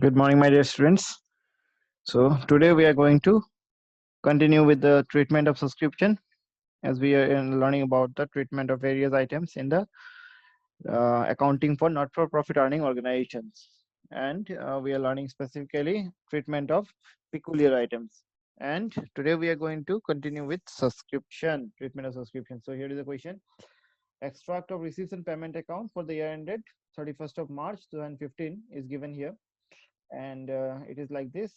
Good morning, my dear students. So today we are going to continue with the treatment of subscription as we are learning about the treatment of various items in the accounting for not-for-profit earning organizations. And we are learning specifically treatment of peculiar items. And today we are going to continue with subscription, treatment of subscription. So here is the question. Extract of receipts and payment account for the year ended 31st of March 2015 is given here. And it is like this,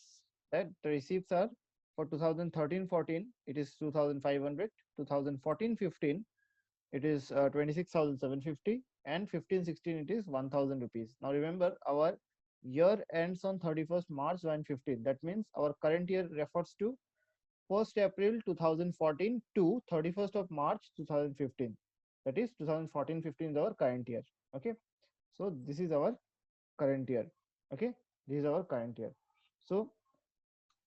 that the receipts are for 2013-14 it is 2500, 2014-15 it is 26,750, and 15-16 it is 1000 rupees. Now remember, our year ends on 31st March 2015. That means our current year refers to 1st April 2014 to 31st of March 2015. That is 2014-15 is our current year. Okay, so this is our current year. Okay, this is our current year. So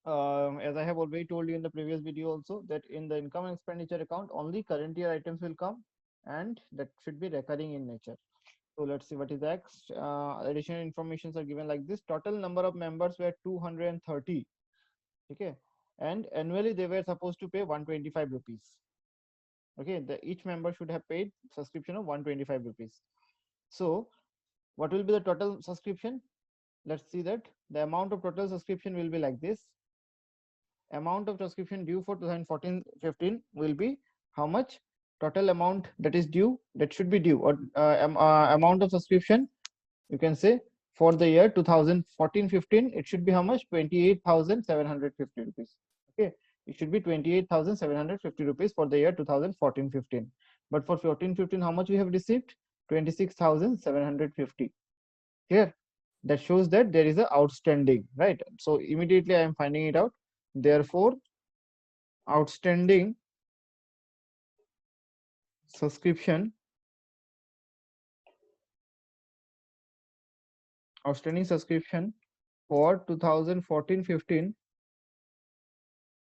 as I have already told you in the previous video also, that in the income and expenditure account only current year items will come, and that should be recurring in nature. So let's see what is next. Additional informations are given like this. Total number of members were 230. Okay, and annually they were supposed to pay 125 rupees. Okay, each member should have paid subscription of 125 rupees. So what will be the total subscription? Let's see that the amount of total subscription will be like this. Amount of subscription due for 2014-15 will be how much? Total amount that is due, that should be due, or amount of subscription, you can say, for the year 2014-15 it should be how much? 28,750 rupees. Okay, it should be 28,750 rupees for the year 2014-15. But for 14-15 how much we have received? 26,750. Here that shows that there is a outstanding, right? So immediately I am finding it out. Therefore outstanding subscription for 2014-15,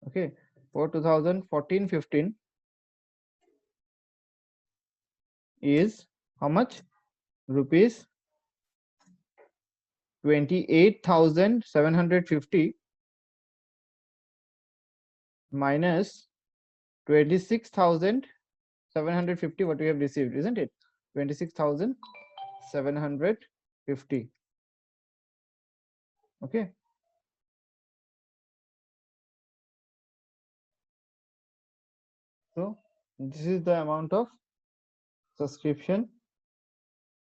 okay, for 2014-15 is how much? Rupees 28,750 minus 26,750 what we have received, isn't it? 26,750. Okay, so this is the amount of subscription.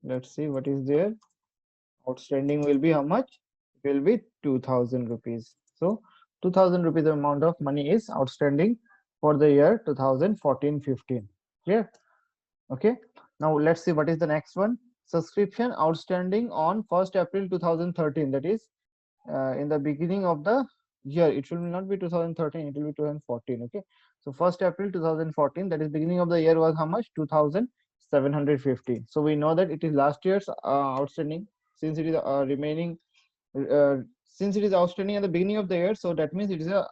Let's see what is there. Outstanding will be how much? It will be 2,000 rupees. So 2,000 rupees amount of money is outstanding for the year 2014-15. Clear? Okay, now let's see what is the next one. Subscription outstanding on 1st April 2013, that is in the beginning of the year. It will not be 2013, it will be 2014. Okay, so 1st April 2014, that is beginning of the year, was how much? 2,750. So we know that it is last year's outstanding, since it is remaining since it is outstanding at the beginning of the year, so that means it is a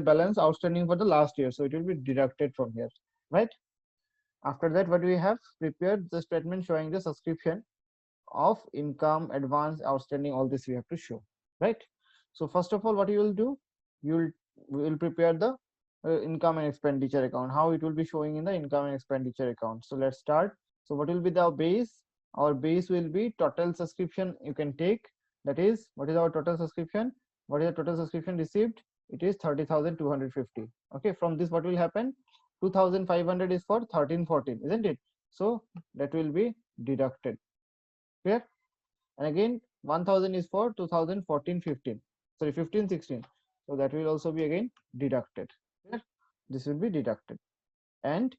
balance outstanding for the last year, so it will be deducted from here, right? After that, what we have prepared the statement showing the subscription of income, advance, outstanding, all this we have to show, right? So first of all, what you will do, you will prepare the income and expenditure account. How it will be showing in the income and expenditure account? So let's start. So what will be the base? Our base will be total subscription you can take. That is, what is our total subscription? What is the total subscription received? It is 30,250. Okay, from this what will happen? 2,500 is for 13-14, isn't it? So that will be deducted. Clear? And again 1,000 is for 2014-15, sorry 15-16, so that will also be again deducted. Clear? This will be deducted. And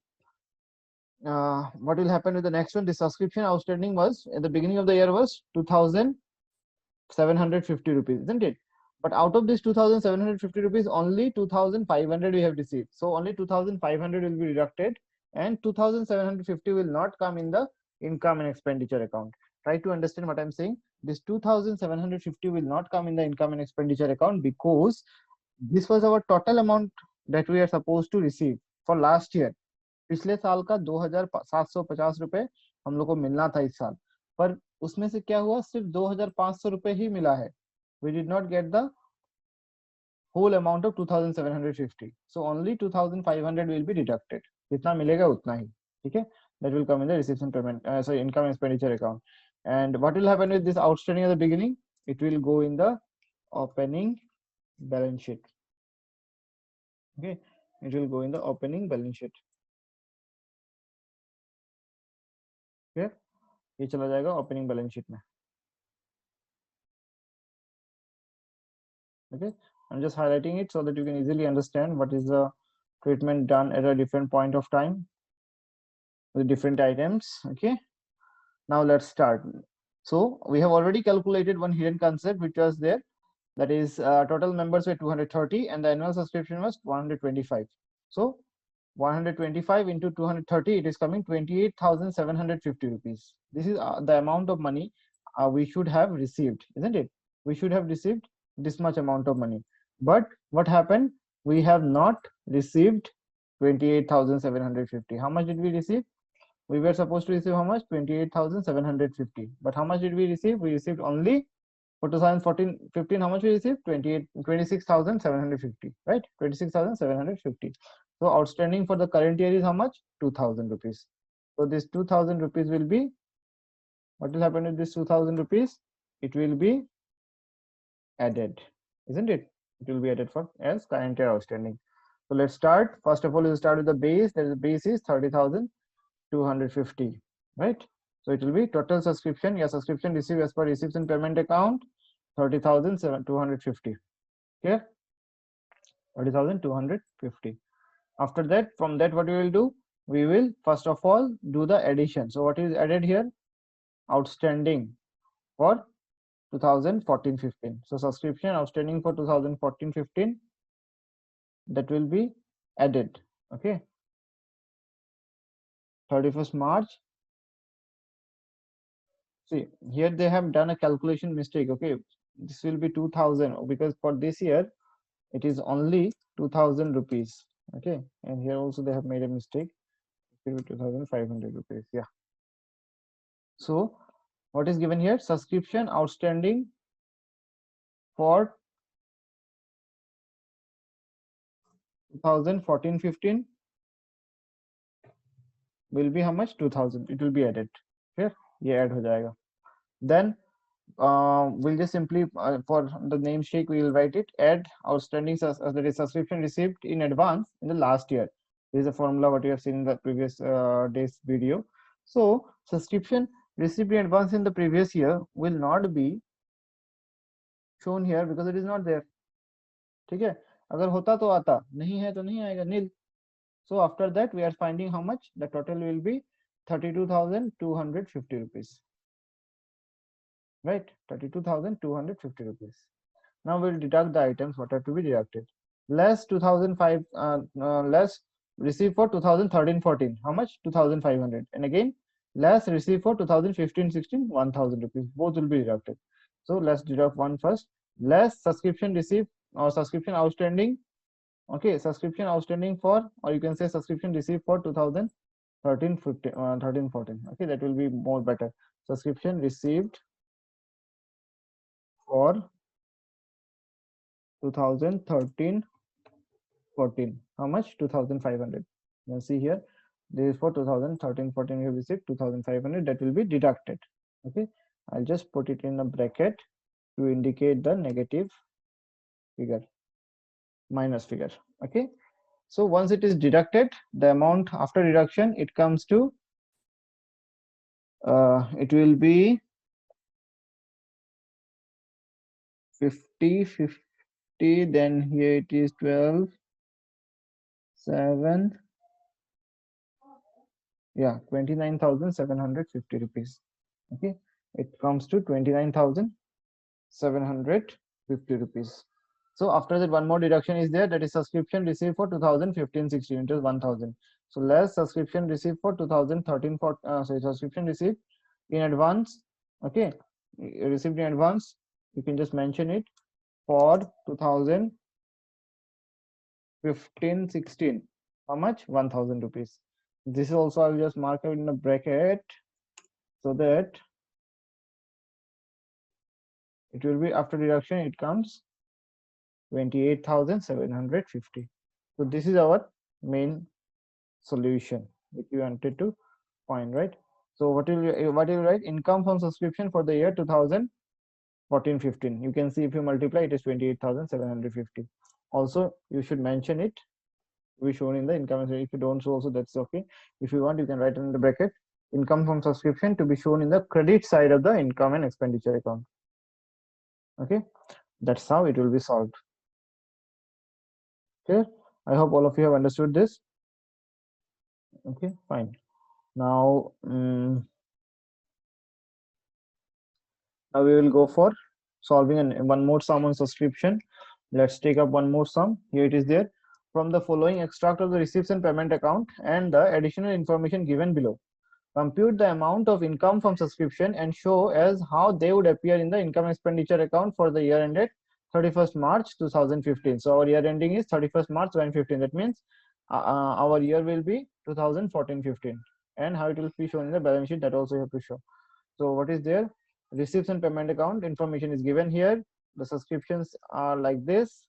what will happen with the next one? The subscription outstanding was at the beginning of the year was 2,750 rupees, isn't it? But out of this 2,750 rupees, only 2,500 we have received. So only 2,500 will be deducted, and 2,750 will not come in the income and expenditure account. Try to understand what I'm saying. This 2,750 will not come in the income and expenditure account because this was our total amount that we are supposed to receive for last year. पिछले साल का 2,750 रुपए हम लोग को मिलना था इस साल, पर उसमें से क्या हुआ? सिर्फ 2,500 रुपए ही मिला है. we did not get the whole amount of 2750. So only 2500 will be deducted. जितना मिलेगा उतना ही, ठीक है? That will come in the reception payment, sorry, income expenditure account. And what will happen with this outstanding at the beginning? It will go in the opening balance sheet. Okay, it will go in the opening balance sheet. Okay, ये चला जाएगा opening balance sheet में. Okay, I'm just highlighting it so that you can easily understand what is the treatment done at a different point of time with different items. Okay, now let's start. So we have already calculated one hidden concept which was there, that is total members were 230 and the annual subscription was 125. So 125 into 230, it is coming 28,750 rupees. This is the amount of money we should have received, isn't it? We should have received this much amount of money. But what happened? We have not received 28,750. How much did we receive? We were supposed to receive how much? 28,750. But how much did we receive? We received only for 2014-15. How much we received? 26,750, right? 26,750. So outstanding for the current year is how much? 2,000 rupees. So this 2,000 rupees will be, what will happen with this 2,000 rupees? It will be added, isn't it? It will be added for as current year outstanding. So let's start. First of all, we'll start with the base. That is, the base is 30,250, right? So it will be total subscription. Your subscription received as per receipts and payment account, 30,250. Okay, 30,250. After that, from that, what we will do? We will first of all do the addition. So what is added here? Outstanding for 2014-15. So subscription outstanding for 2014-15, that will be added. Okay, 31st March. See, here they have done a calculation mistake. Okay, this will be 2,000 because for this year it is only 2,000 rupees. Okay, and here also they have made a mistake. It will be 2,500 rupees. Yeah. So what is given here? Subscription outstanding for 2014-15 will be how much? 2,000. It will be added. Okay, ये add हो जाएगा. Then we'll just simply for the name shake we will write it, add outstanding that is subscription received in advance in the last year. This is a formula what you have seen in the previous day's video. So subscription received in advance in the previous year will not be shown here because it is not there. ठीक है, अगर होता तो आता, नहीं है तो नहीं आएगा, nil. So after that we are finding how much the total will be 32,250 rupees, right? 32,250 rupees. Now we'll deduct the items what are to be deducted. Less 2005, less receive for 2013-14. How much? 2,500. And again, less receive for 2015-16, 1,000 rupees. Both will be deducted. So let's deduct one first. Less subscription received or subscription outstanding. Okay, subscription outstanding for, or you can say subscription received for 2013-14. Okay, that will be more better. Subscription received for 2013-14. How much? 2,500. You can see here, this is for 2013-14 we have received 2,500. That will be deducted. Okay, I'll just put it in a bracket to indicate the negative figure, minus figure. Okay, so once it is deducted, the amount after deduction, it comes to it will be 50, 50, then here it is 12, 7, yeah, 29,750 rupees. Okay, it comes to 29,750 rupees. So after that, one more deduction is there, that is subscription received for 2015-16, it is 1,000. So less subscription received for 2013 for sorry, subscription received in advance. Okay, received in advance, you can just mention it for 2015-16. How much? 1,000 rupees. This also I will just mark it in a bracket so that It will be after deduction, it comes 28,750. So this is our main solution which we wanted to find, right? So what will you write? Income from subscription for the year 2014-15. You can see if you multiply, it is 28,750. Also, you should mention it be shown in the income. If you don't show also, that's okay. If you want, you can write in the bracket income from subscription to be shown in the credit side of the income and expenditure account. Okay, that's how it will be solved. Okay, I hope all of you have understood this. Okay, fine. Now, now we will go for solving one more sum on subscription. Let's take up one more sum. Here it is there. From the following extract of the receipts and payment account and the additional information given below, compute the amount of income from subscription and show as how they would appear in the income expenditure account for the year ended 31st March 2015. So our year ending is 31st March 2015. That means our year will be 2014-15. And how it will be shown in the balance sheet, that also you have to show. So what is there? Receipts and payment account information is given here. The subscriptions are like this.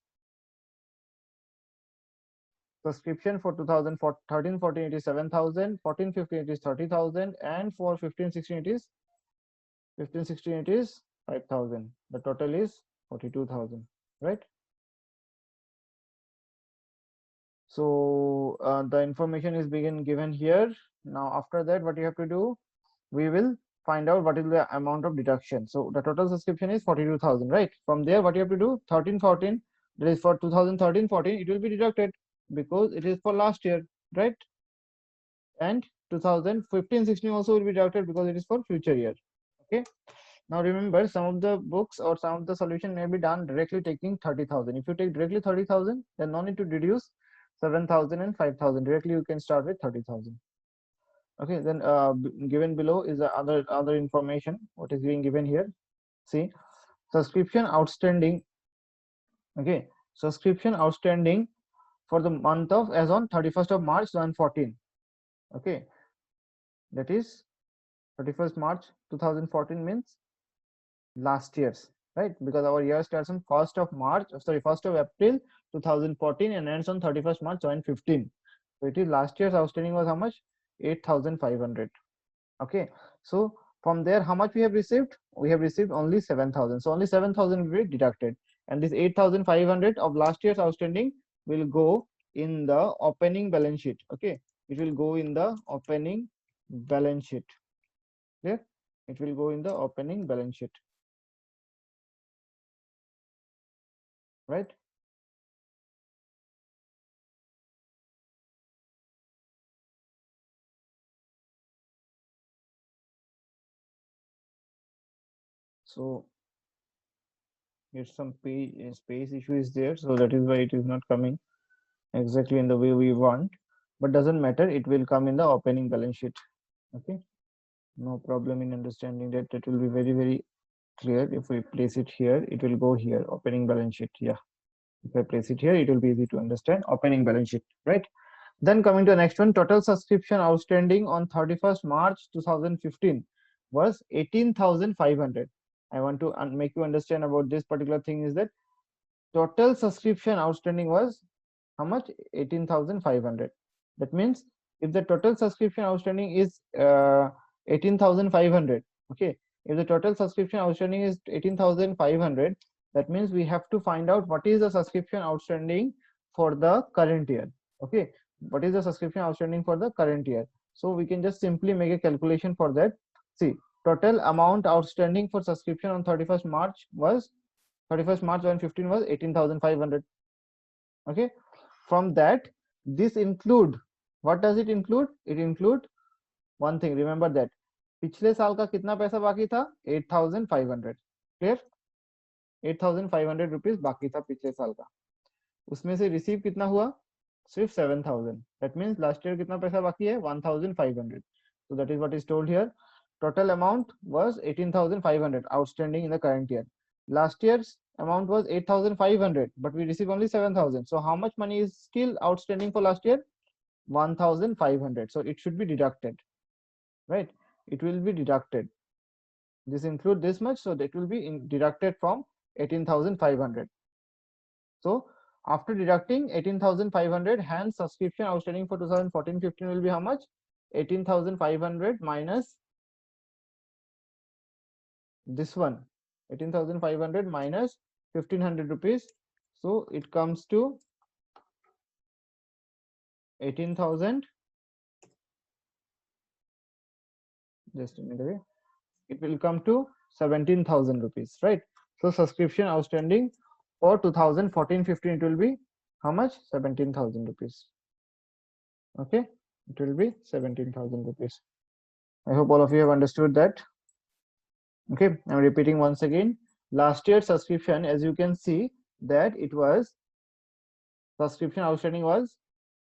Subscription for 2013-14 it is 7,000, 14-15 it is 30,000, and for 15-16 it is 5,000. The total is 42,000, right? So the information is given here. Now after that, what you have to do, we will find out what is the amount of deduction. So the total subscription is 42,000, right? From there, what you have to do, 13-14, that is for 2013-14, it will be deducted because it is for last year, right? And 2015-16 also will be deducted because it is for future year. Okay, now remember, some of the books or some of the solution may be done directly taking 30,000. If you take directly 30,000, then no need to deduce 7,000 and 5,000. Directly you can start with 30,000. Okay, then given below is the other information what is being given here. See, subscription outstanding. Okay, subscription outstanding for the month of as on 31st of March 2014. Okay, that is 31st March 2014 means last year's, right? Because our year starts on 1st of March, sorry, 1st of April 2014 and ends on 31st March 2015. So it is last year's outstanding was how much? 8,500. Okay, so from there, how much we have received? We have received only 7,000. So only 7,000 will be deducted, and this 8,500 of last year's outstanding will go in the opening balance sheet. Okay, it will go in the opening balance sheet. Clear? It will go in the opening balance sheet, right? So it's some page space issue is there, so that is why it is not coming exactly in the way we want, but doesn't matter, it will come in the opening balance sheet. Okay, no problem in understanding that. That will be very clear. If we place it here, it will go here, opening balance sheet. Yeah, if I place it here, it will be easy to understand, opening balance sheet, right? Then coming to the next one, total subscription outstanding on 31st March 2015 was 18,500. I want to make you understand about this particular thing is that total subscription outstanding was how much? 18,500. That means if the total subscription outstanding is 18,500, okay, if the total subscription outstanding is 18,500, that means we have to find out what is the subscription outstanding for the current year. Okay, what is the subscription outstanding for the current year? So we can just simply make a calculation for that. See, total amount outstanding for subscription on 31st March 2015 was 18,500. Okay, from that, this include, what does it include? It include one thing, remember that पिछले साल का कितना पैसा बाकी था? 8,500. Clear? 8,500 rupees बाकी था पिछले साल का. उसमें से रिसीव कितना हुआ? सिर्फ 7,000. दैट मींस लास्ट ईयर कितना पैसा बाकी है? 1,500. so that is what is told here. Total amount was 18,500 outstanding in the current year. Last year's amount was 8,500, but we received only 7,000. So how much money is still outstanding for last year? 1,500. So it should be deducted, right? It will be deducted. This include this much, so that will be deducted from 18,500. So after deducting 18,500, hence subscription outstanding for 2014-15 will be how much? 18,500 minus this one, 18,500 minus 1,500 rupees. So it comes to 18,000. Just a minute. It will come to 17,000 rupees, right? So subscription outstanding for 2014-15, it will be how much? 17,000 rupees. Okay, it will be 17,000 rupees. I hope all of you have understood that. Okay, I'm repeating once again. Last year's subscription, as you can see, that it was subscription outstanding was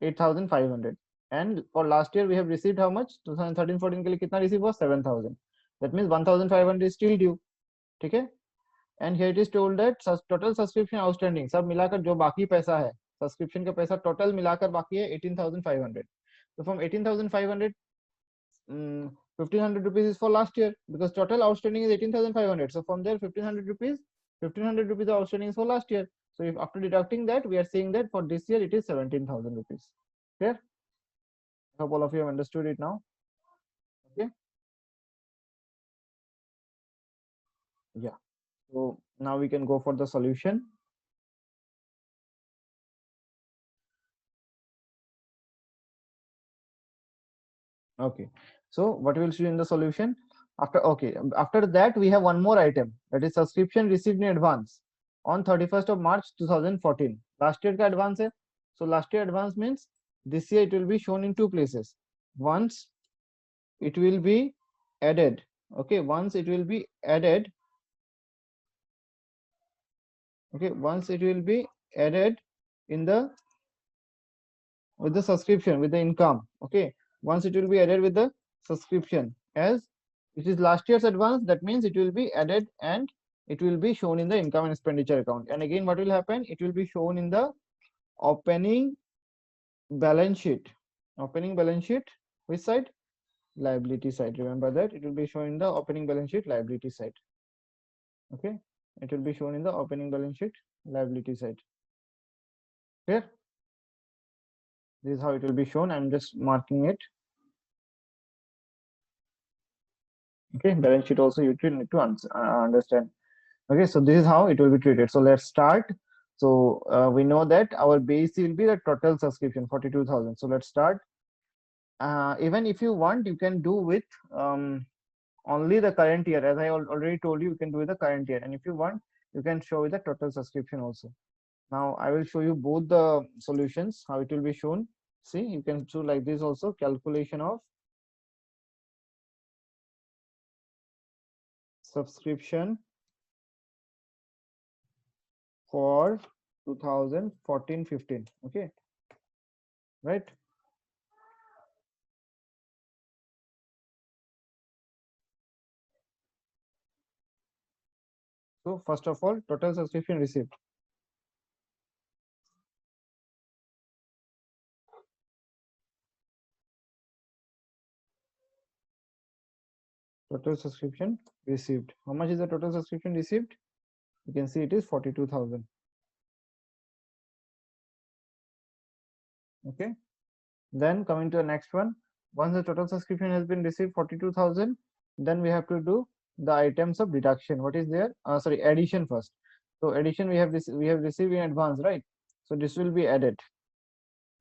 8,500, and for last year we have received how much? 2013-14 के लिए कितना receive was 7,000. That means 1,500 is still due. ठीक है? And here it is told that total subscription outstanding, सब मिलाकर जो बाकी पैसा है, subscription का पैसा total मिलाकर बाकी है 18,500. So from 18,500, 1,500 rupees is for last year, because total outstanding is 18,500. So from there 1,500 rupees outstanding is for last year. So if after deducting that, we are saying that for this year it is 17,000 rupees. Clear? I hope all of you have understood it now. Okay. Yeah. So now we can go for the solution. Okay. So what we will see in the solution after that we have one more item, that is subscription received in advance on 31st of March 2014. Last year ka advance hai. So last year advance means this year it will be shown in two places. Once it will be added. Okay, once it will be added. Okay, once it will be added in the with the subscription, with the income. Okay, once it will be added with the subscription, as it is last year's advance, that means it will be added and it will be shown in the income and expenditure account. And again, what will happen? It will be shown in the opening balance sheet. Opening balance sheet, which side? Liability side. Remember that it will be shown in the opening balance sheet, liability side. Okay, it will be shown in the opening balance sheet, liability side. Clear? This is how it will be shown. I'm just marking it. Okay, balance sheet also you need to understand. Okay, so this is how it will be treated. So let's start. So we know that our base will be the total subscription 42,000. So let's start. Even if you want, you can do with only the current year. As I already told you, you can do with the current year. And if you want, you can show with the total subscription also. Now I will show you both the solutions, how it will be shown. See, you can do like this also, calculation of subscription for 2014-15. Okay, right? So first of all, total subscription received. Total subscription received. How much is the total subscription received? You can see it is 42,000. Okay. Then coming to the next one, once the total subscription has been received 42,000, then we have to do the items of deduction. What is there? Sorry, addition first. So addition we have received in advance, right? So this will be added.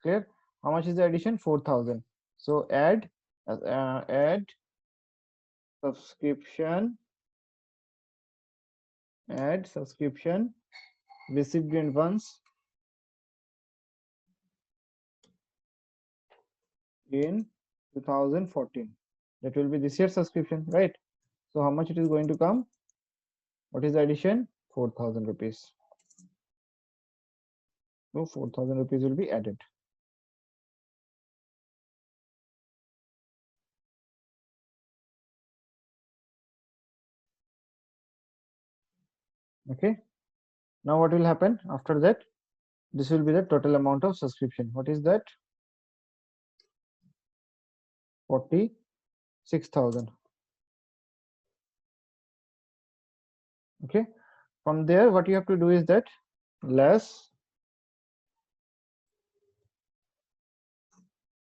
Clear? How much is the addition? 4,000. So add subscription, add subscription received in advance in 2014. That will be this year's subscription, right? So how much it is going to come? What is the addition? 4,000 rupees. So 4,000 rupees will be added. Okay. Now what will happen after that? This will be the total amount of subscription. What is that? 46,000. Okay, from there what you have to do is that less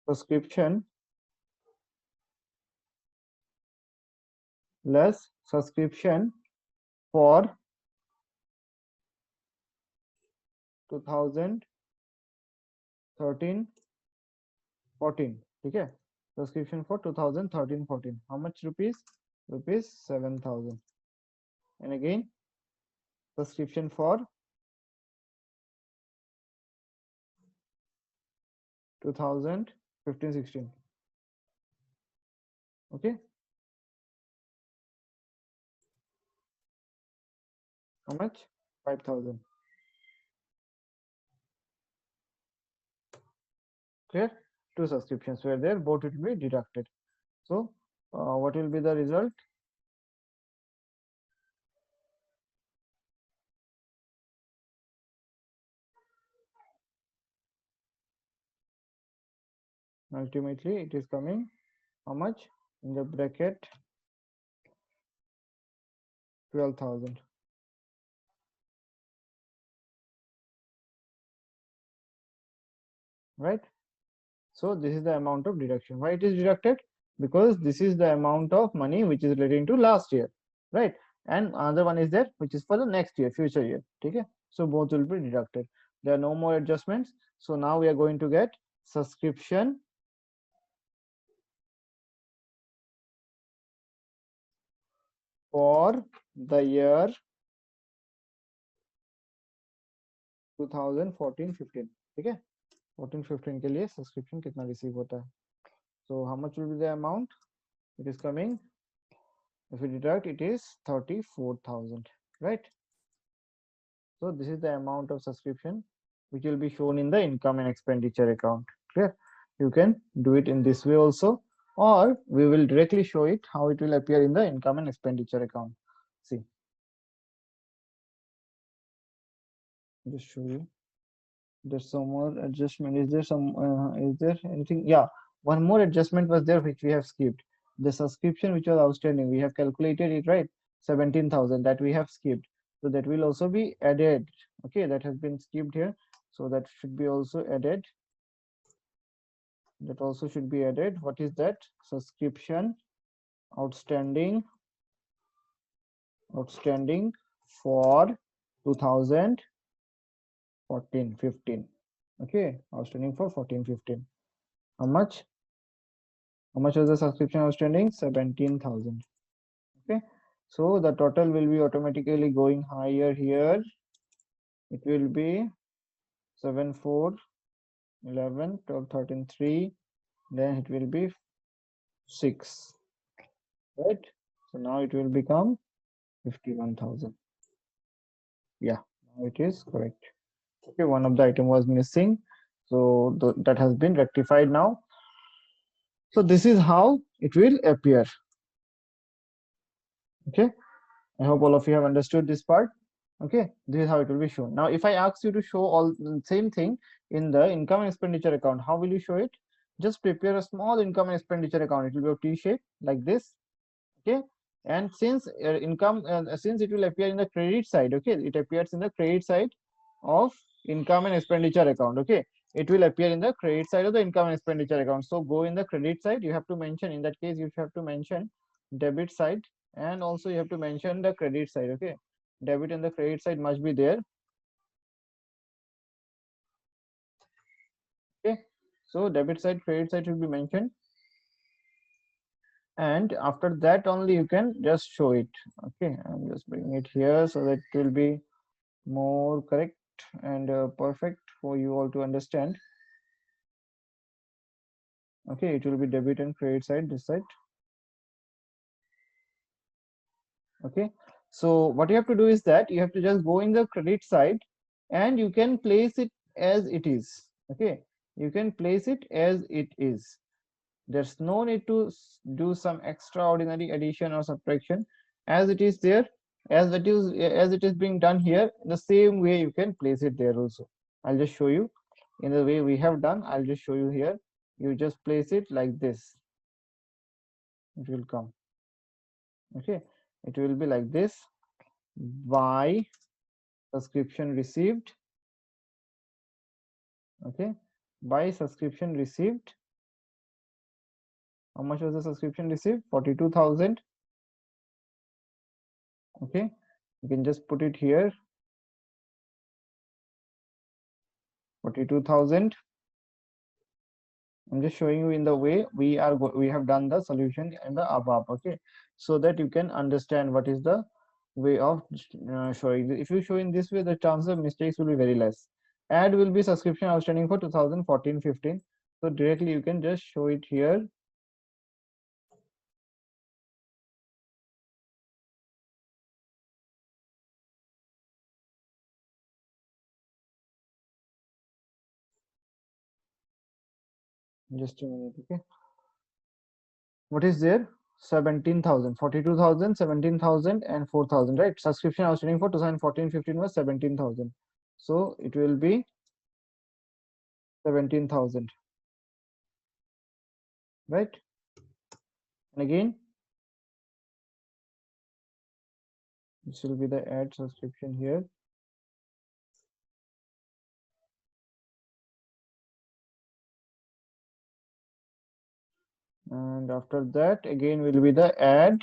subscription, less subscription for 2013-14. Okay, subscription for 2013-14, how much rupees? Rupees 7,000. And again subscription for 2015-16. Okay, how much? 5,000. Clear? Two subscriptions were there, both will be deducted. So what will be the result? Ultimately it is coming how much? In the bracket 12,000. Right? So this is the amount of deduction. Why it is deducted? Because this is the amount of money which is relating to last year, right? And another one is there which is for the next year, future year. Okay, so both will be deducted. There are no more adjustments. So now we are going to get subscription for the year 2014-15. ठीक है, 14-15 के लिए subscription कितना receive होता है? So how much will be the amount? It is coming, if we deduct, it is 34,000, right? So this is the amount of subscription which will be shown in the income and expenditure account. Clear? You can do it in this way also, or we will directly show it how it will appear in the income and expenditure account. See, just show you. There's some more adjustment. Is there some? Is there anything? Yeah, one more adjustment was there which we have skipped. The subscription which was outstanding, we have calculated it, right? 17,000 that we have skipped. So that will also be added. Okay, that has been skipped here. So that should be also added. That also should be added. What is that? Subscription outstanding for 2014-15. Okay, outstanding for 14-15. How much? How much was the subscription outstanding? 17,000. Okay, so the total will be automatically going higher here. It will be 7, 4, 11, 12, 13, 3. Then it will be 6. Right? So now it will become 51,000. Yeah, now it is correct. Okay, one of the item was missing. So that has been rectified now. So this is how it will appear. Okay, I hope all of you have understood this part. Okay, this is how it will be shown. Now, if I ask you to show all the same thing in the income and expenditure account, how will you show it? Just prepare a small income and expenditure account. It will be of T shape like this. Okay, and since since it will appear in the credit side, okay, it appears in the credit side of income and expenditure account. Okay, it will appear in the credit side of the income and expenditure account. So go in the credit side. You have to mention, in that case you have to mention debit side, and also you have to mention the credit side. Okay, debit and the credit side must be there. Okay, so debit side, credit side should be mentioned, and after that only you can just show it. Okay, I'm just bringing it here so that it will be more correct and perfect for you all to understand. Okay, it will be debit and credit side, this side. Okay, so what you have to do is that you have to just go in the credit side and you can place it as it is. Okay, you can place it as it is. There's no need to do some extraordinary addition or subtraction. As it is there, as it is being done here, the same way you can place it there also. I'll just show you in the way we have done. I'll just show you here. You just place it like this. It will come. Okay, it will be like this. by subscription received. Okay, by subscription received. How much was the subscription received? 42,000. Okay, you can just put it here, 42,000. I'm just showing you in the way we have done the solution in the above. Okay, so that you can understand what is the way of showing. If you show in this way, the chance of mistakes will be very less. Add will be subscription outstanding for 2014-15. So directly you can just show it here. Just a minute. Okay, what is there? 17,000, 42,000, 17,000, and 4,000, right? Subscription outstanding for 2014-15 was 17,000. So it will be 17,000, right? And again, this will be the add subscription here. And after that, again will be the add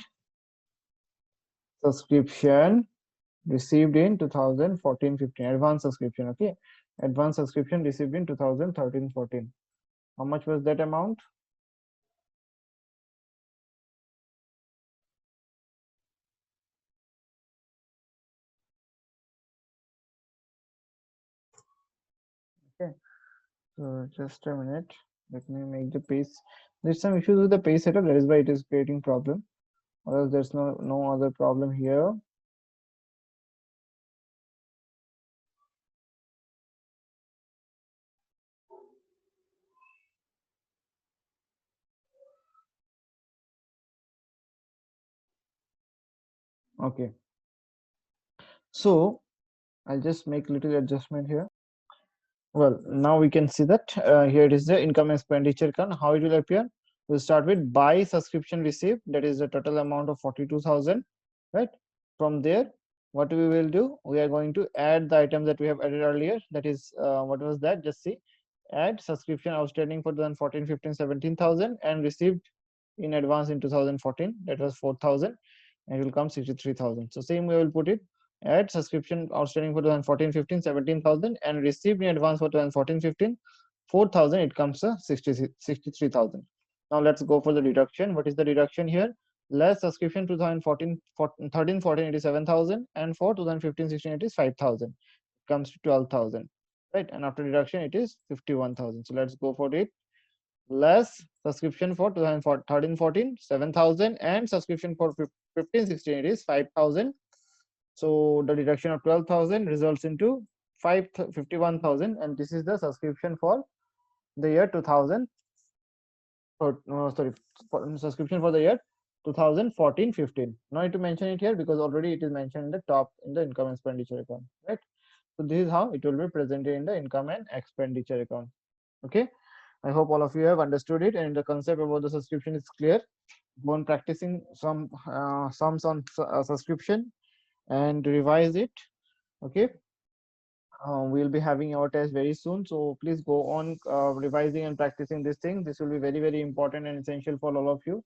subscription received in 2014-15, advanced subscription. Okay, advanced subscription received in 2013-14. How much was that amount? Okay, so just a minute. Let me make the page. There's some issues with the page setup. That is why it is creating problem. Or else there's no other problem here. Okay, so I'll just make little adjustment here. Well, now we can see that here it is the income expenditure account. How it will appear? We'll start with by subscription received. That is the total amount of 42,000, right? From there, what we will do? We are going to add the items that we have added earlier. That is, what was that? Just see. Add subscription outstanding for 2014-15, 17,000, and received in advance in 2014. That was 4,000, and it will come 63,000. So same way we will put it. Add subscription outstanding for 2014-15, 17,000, and received in advance for 2014-15, 4,000. It comes to 63,000. Now let's go for the deduction. What is the deduction here? Less subscription 2014, 13, 14, it is 7,000, and for 2015-16 it is 5,000. It comes to 12,000, right? And after deduction it is 51,000. So let's go for it. Less subscription for 2013-14, 7,000, and subscription for 15-16 it is 5,000. So the deduction of 12,000 results into 51,000, and this is the subscription for the year 2000. Sorry, subscription for the year 2014-15. No need to mention it here because already it is mentioned in the top in the income expenditure account, right? So this is how it will be presented in the income and expenditure account. Okay, I hope all of you have understood it and the concept about the subscription is clear. Go on practicing some sums on subscription and revise it. Okay, we'll be having our test very soon, so please go on revising and practicing this thing. This will be very, very important and essential for all of you.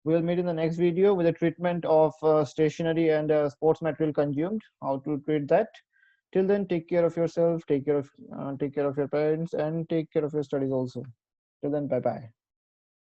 We'll meet in the next video with the treatment of stationery and sports material consumed, how to treat that. Till then, take care of yourself, take care of your parents, and take care of your studies also. Till then, bye bye.